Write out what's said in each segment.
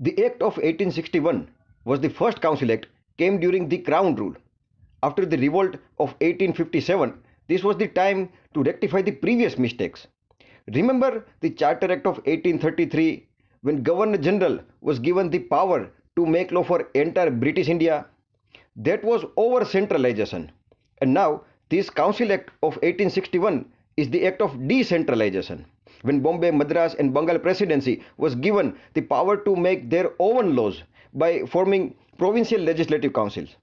The Act of 1861 was the first Council Act came during the Crown rule. After the revolt of 1857, this was the time to rectify the previous mistakes. Remember the Charter Act of 1833 when Governor General was given the power to make law for entire British India? That was over centralization. And now this Council Act of 1861 is the act of decentralization. When Bombay, Madras and Bengal presidency was given the power to make their own laws by forming provincial legislative councils.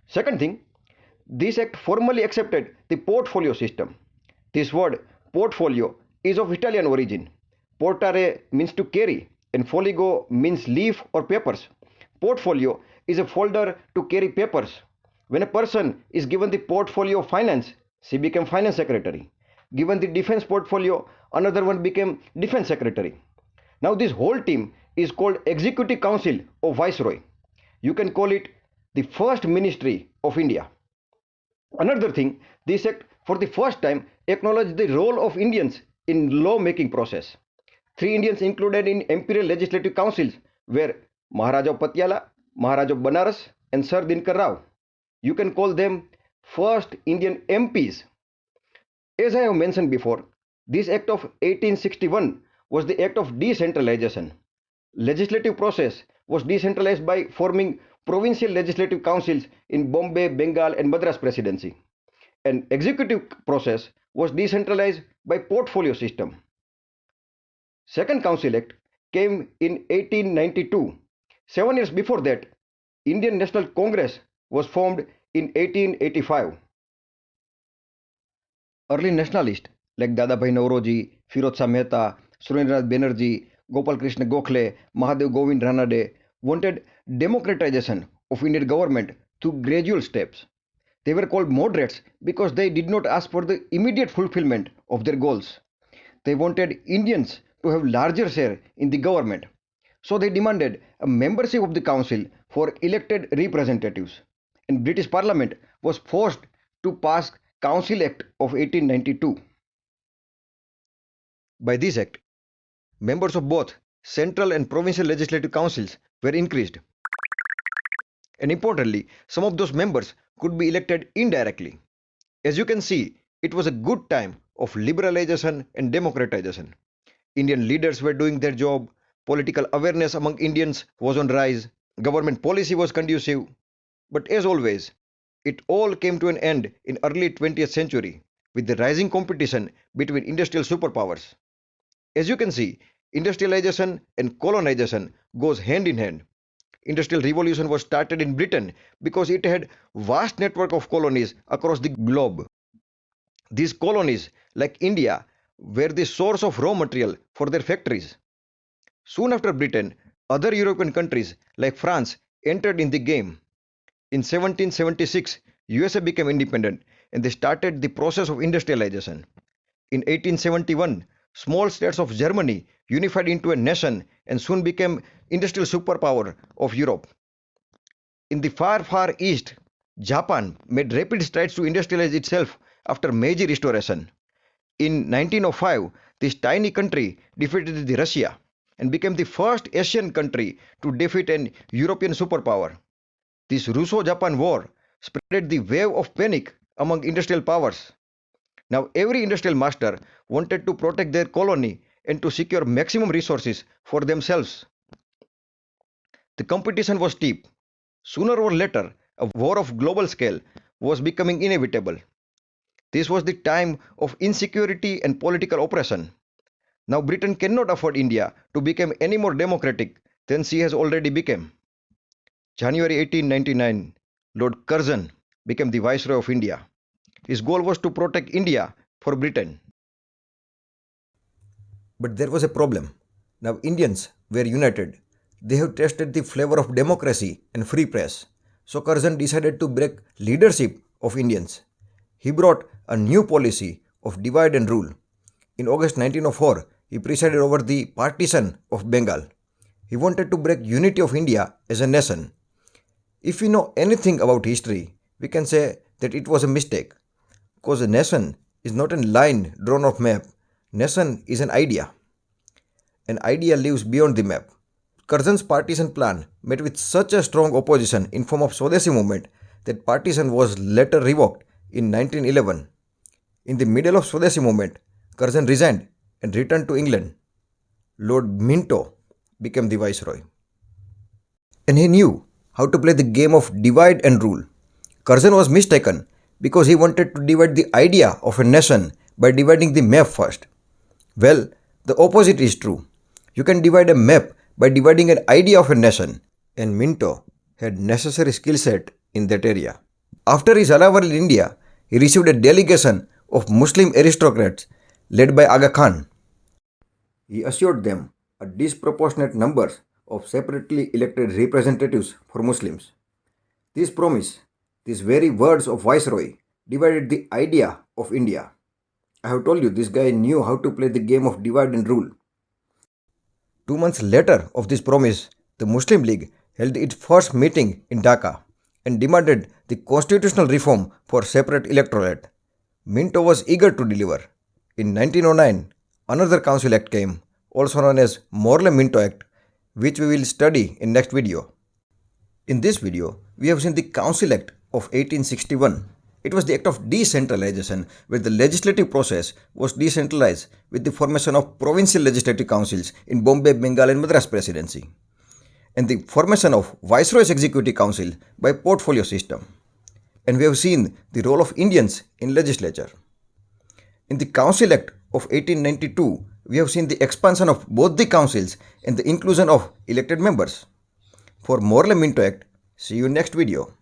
Second thing, this act formally accepted the portfolio system. This word portfolio is of Italian origin. Portare means to carry and foligo means leaf or papers. Portfolio is a folder to carry papers. When a person is given the portfolio of finance, she became finance secretary. Given the defense portfolio, another one became defense secretary. Now this whole team is called Executive Council of Viceroy. You can call it the first ministry of India. Another thing, this act for the first time acknowledged the role of Indians in law making process. Three Indians included in imperial legislative councils were Maharaja Patiala, Maharaja Banaras and Sir Dinkar Rao. You can call them first Indian MPs. As I have mentioned before, this act of 1861 was the act of decentralization. Legislative process was decentralized by forming provincial legislative councils in Bombay, Bengal and Madras presidency. And executive process was decentralized by portfolio system. Second Council Act came in 1892. 7 years before that, Indian National Congress was formed in 1885. Early nationalists like Dadabhai Nauroji, Firoz Shah Mehta, Surendranath Banerjee, Gopal Krishna Gokhale, Mahadev Govind Ranade wanted democratization of Indian government through gradual steps. They were called moderates because they did not ask for the immediate fulfillment of their goals. They wanted Indians to have larger share in the government. So they demanded a membership of the council for elected representatives. And British Parliament was forced to pass Council Act of 1892. By this act, members of both central and provincial legislative councils were increased. And importantly, some of those members could be elected indirectly. As you can see, it was a good time of liberalization and democratization. Indian leaders were doing their job, political awareness among Indians was on rise, government policy was conducive. But as always, it all came to an end in early 20th century with the rising competition between industrial superpowers. As you can see, industrialization and colonization goes hand in hand. Industrial revolution was started in Britain because it had vast network of colonies across the globe. These colonies, like India, were the source of raw material for their factories. Soon after Britain, other European countries like France entered in the game. In 1776, USA became independent and they started the process of industrialization. In 1871, small states of Germany unified into a nation and soon became industrial superpower of Europe. In the far, far east, Japan made rapid strides to industrialize itself after Meiji Restoration. In 1905, this tiny country defeated the Russia and became the first Asian country to defeat an European superpower. This Russo-Japan war spread the wave of panic among industrial powers. Now every industrial master wanted to protect their colony and to secure maximum resources for themselves. The competition was steep. Sooner or later, a war of global scale was becoming inevitable. This was the time of insecurity and political oppression. Now Britain cannot afford India to become any more democratic than she has already become. January 1899, Lord Curzon became the Viceroy of India. His goal was to protect India for Britain. But there was a problem. Now Indians were united. They have tasted the flavor of democracy and free press. So Curzon decided to break leadership of Indians. He brought a new policy of divide and rule. In August 1904, he presided over the Partition of Bengal. He wanted to break unity of India as a nation. If we know anything about history, we can say that it was a mistake. Because a nation is not a line drawn off map. Nation is an idea. An idea lives beyond the map. Curzon's partition plan met with such a strong opposition in form of Swadeshi movement that partition was later revoked in 1911. In the middle of Swadeshi movement, Curzon resigned and returned to England. Lord Minto became the viceroy. And he knew how to play the game of divide and rule. Curzon was mistaken because he wanted to divide the idea of a nation by dividing the map first. Well, the opposite is true. You can divide a map by dividing an idea of a nation, and Minto had necessary skill set in that area. After his arrival in India, he received a delegation of Muslim aristocrats led by Aga Khan. He assured them a disproportionate number of separately elected representatives for Muslims. This promise, these very words of Viceroy, divided the idea of India. I have told you this guy knew how to play the game of divide and rule. 2 months later of this promise, the Muslim League held its first meeting in Dhaka and demanded the constitutional reform for separate electorate. Minto was eager to deliver. In 1909, another council act came, also known as Morley-Minto Act, which we will study in next video. In this video, we have seen the Council Act of 1861. It was the act of decentralization where the legislative process was decentralized with the formation of provincial legislative councils in Bombay, Bengal and Madras Presidency, and the formation of Viceroy's Executive Council by portfolio system. And we have seen the role of Indians in legislature. In the Council Act of 1892, we have seen the expansion of both the councils and the inclusion of elected members. For Morley-Minto Act, see you in next video.